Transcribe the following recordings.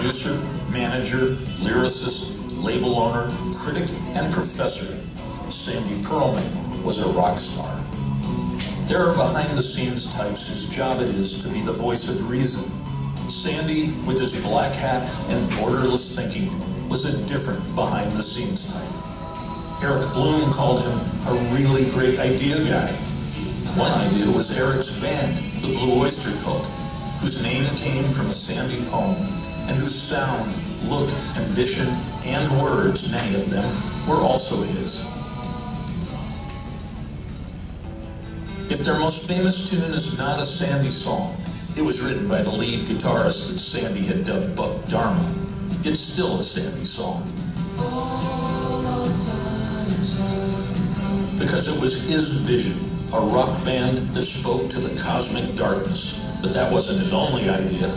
producer, manager, lyricist, label owner, critic, and professor, Sandy Pearlman was a rock star. There are behind-the-scenes types whose job it is to be the voice of reason. Sandy, with his black hat and borderless thinking, was a different behind-the-scenes type. Eric Bloom called him a really great idea guy. One idea was Eric's band, the Blue Oyster Cult, whose name came from a Sandy poem, and whose sound, look, ambition, and words, many of them, were also his. If their most famous tune is not a Sandy song, it was written by the lead guitarist that Sandy had dubbed Buck Dharma. It's still a Sandy song. Because it was his vision, a rock band that spoke to the cosmic darkness. But that wasn't his only idea.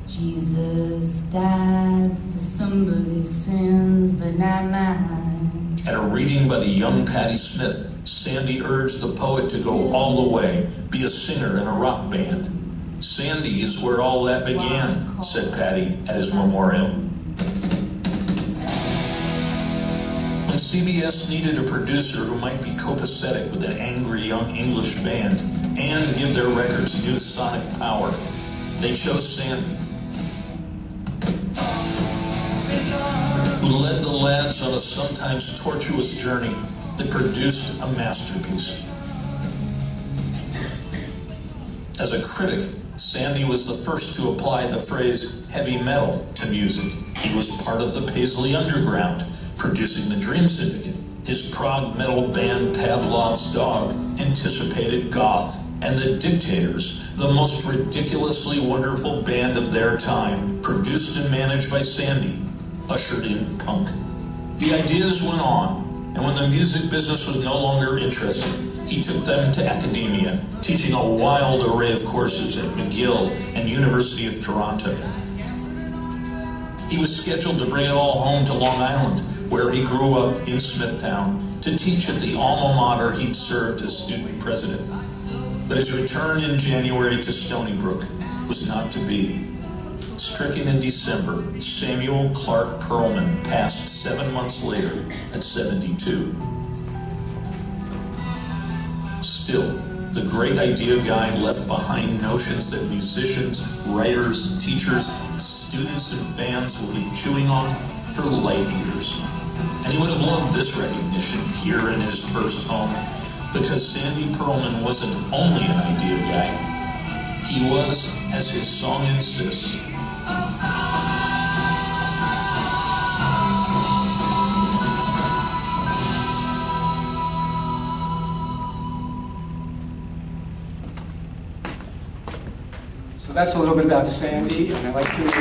Jesus died for somebody's sins, but not mine. At a reading by the young Patti Smith, Sandy urged the poet to go all the way, be a singer in a rock band. Sandy is where all that began, said Patti at his memorial. When CBS needed a producer who might be copacetic with an angry young English band and give their records new sonic power, they chose Sandy, who led the lads on a sometimes tortuous journey that produced a masterpiece. As a critic, Sandy was the first to apply the phrase heavy metal to music. He was part of the Paisley Underground, producing the Dream Syndicate. His prog metal band Pavlov's Dog anticipated goth, and the Dictators, the most ridiculously wonderful band of their time, produced and managed by Sandy, ushered in punk. The ideas went on, and when the music business was no longer interested, he took them to academia, teaching a wild array of courses at McGill and University of Toronto. He was scheduled to bring it all home to Long Island, where he grew up in Smithtown, to teach at the alma mater he'd served as student president. But his return in January to Stony Brook was not to be. Stricken in December, Samuel Clark Pearlman passed 7 months later at 72. Still, the great idea guy left behind notions that musicians, writers, teachers, students, and fans will be chewing on for light years. And he would have loved this recognition here in his first home, because Sandy Pearlman wasn't only an idea guy. He was, as his song insists, so that's a little bit about Sandy, and I'd like to, I'd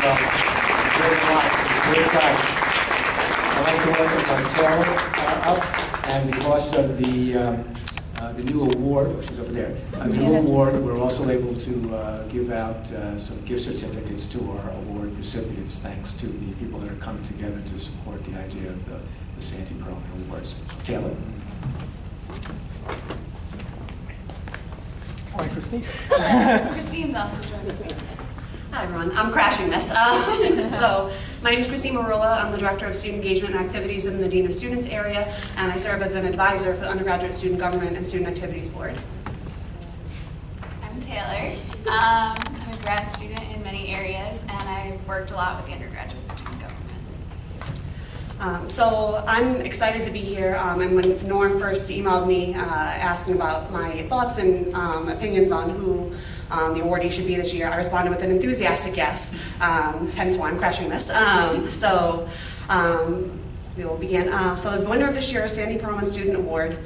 like to welcome Taylor up, and because of the new award, which is over there, the new award, we're also able to give out some gift certificates to our award recipients, thanks to the people that are coming together to support the idea of the Sandy Pearlman Awards. Taylor. Hi, Christine. Christine's also joining me. Hi everyone, I'm crashing this. So, my name is Christine Marula. I'm the Director of Student Engagement and Activities in the Dean of Students area, and I serve as an advisor for the Undergraduate Student Government and Student Activities Board. I'm Taylor. I'm a grad student in many areas, and I've worked a lot with the undergraduate student government. So I'm excited to be here, and when Norm first emailed me asking about my thoughts and opinions on who the awardee should be this year, I responded with an enthusiastic yes, hence why I'm crashing this. We will begin. So the winner of this year's Sandy Pearlman Student Award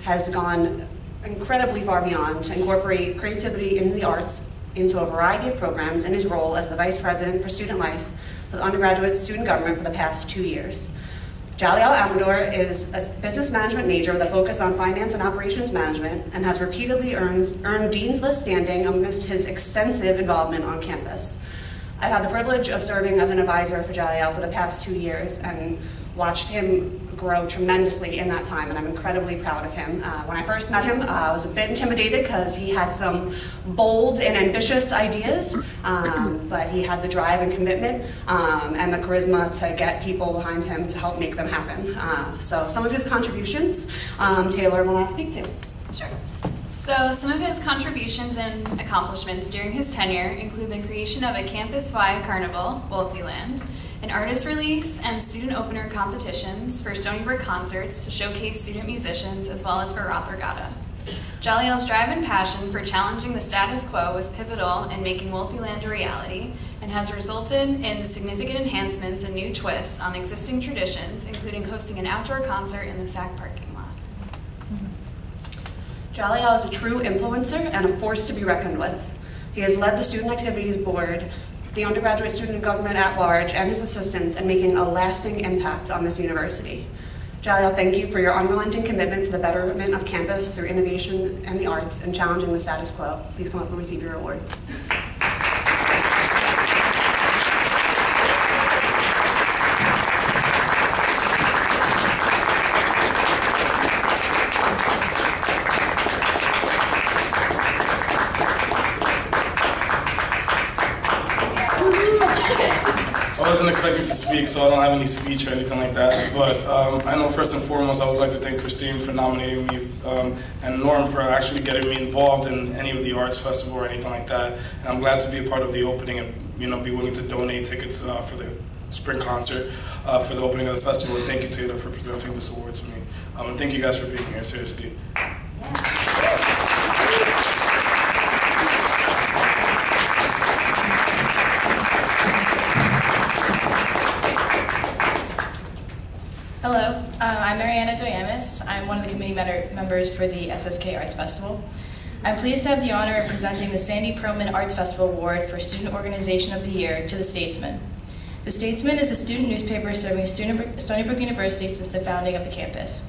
has gone incredibly far beyond to incorporate creativity in the arts into a variety of programs in his role as the Vice President for Student Life for the Undergraduate Student Government for the past 2 years. Jaleel Amador is a business management major with a focus on finance and operations management and has repeatedly earned Dean's List standing amidst his extensive involvement on campus. I've had the privilege of serving as an advisor for Jaleel for the past 2 years and watched him grow tremendously in that time, and I'm incredibly proud of him. When I first met him, I was a bit intimidated because he had some bold and ambitious ideas, but he had the drive and commitment and the charisma to get people behind him to help make them happen. So some of his contributions, Taylor will now speak to. Sure. So some of his contributions and accomplishments during his tenure include the creation of a campus-wide carnival, Wolfieland, an artist release and student opener competitions for Stony Brook concerts to showcase student musicians as well as for Roth Regatta. Jalil's drive and passion for challenging the status quo was pivotal in making Wolfieland a reality and has resulted in significant enhancements and new twists on existing traditions, including hosting an outdoor concert in the SAC parking lot. Jalil is a true influencer and a force to be reckoned with. He has led the Student Activities Board, the undergraduate student government at large, and his assistants in making a lasting impact on this university. Jalil, thank you for your unrelenting commitment to the betterment of campus through innovation and the arts and challenging the status quo. Please come up and receive your award. I wasn't expecting to speak, so I don't have any speech or anything like that. But I know first and foremost, I would like to thank Christine for nominating me and Norm for actually getting me involved in any of the arts festival or anything like that. And I'm glad to be a part of the opening and be willing to donate tickets for the spring concert for the opening of the festival. And thank you, Taylor, for presenting this award to me. And thank you guys for being here, seriously. Hello, I'm Mariana Doyamis. I'm one of the committee members for the SSK Arts Festival. I'm pleased to have the honor of presenting the Sandy Pearlman Arts Festival Award for Student Organization of the Year to The Statesman. The Statesman is a student newspaper serving Stony Brook University since the founding of the campus.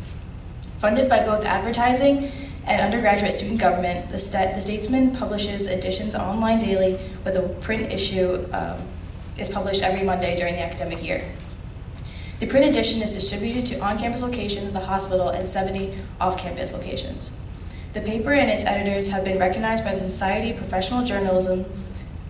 Funded by both advertising and undergraduate student government, the Statesman publishes editions online daily with a print issue is published every Monday during the academic year. The print edition is distributed to on-campus locations, the hospital, and 70 off-campus locations. The paper and its editors have been recognized by the Society of Professional Journalism,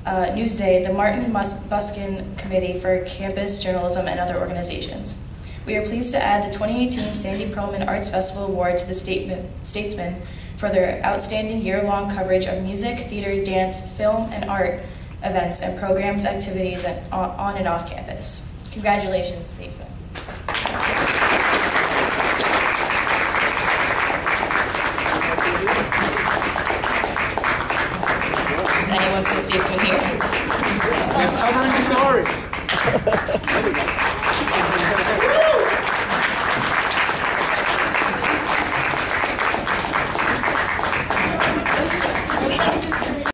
Newsday, the Martin Buskin Committee for Campus Journalism, and other organizations. We are pleased to add the 2018 Sandy Pearlman Arts Festival Award to the Statesman for their outstanding year-long coverage of music, theater, dance, film, and art events and programs, activities on and off campus. Congratulations, Statesman. Is anyone from the Statesman here? Covering the stories.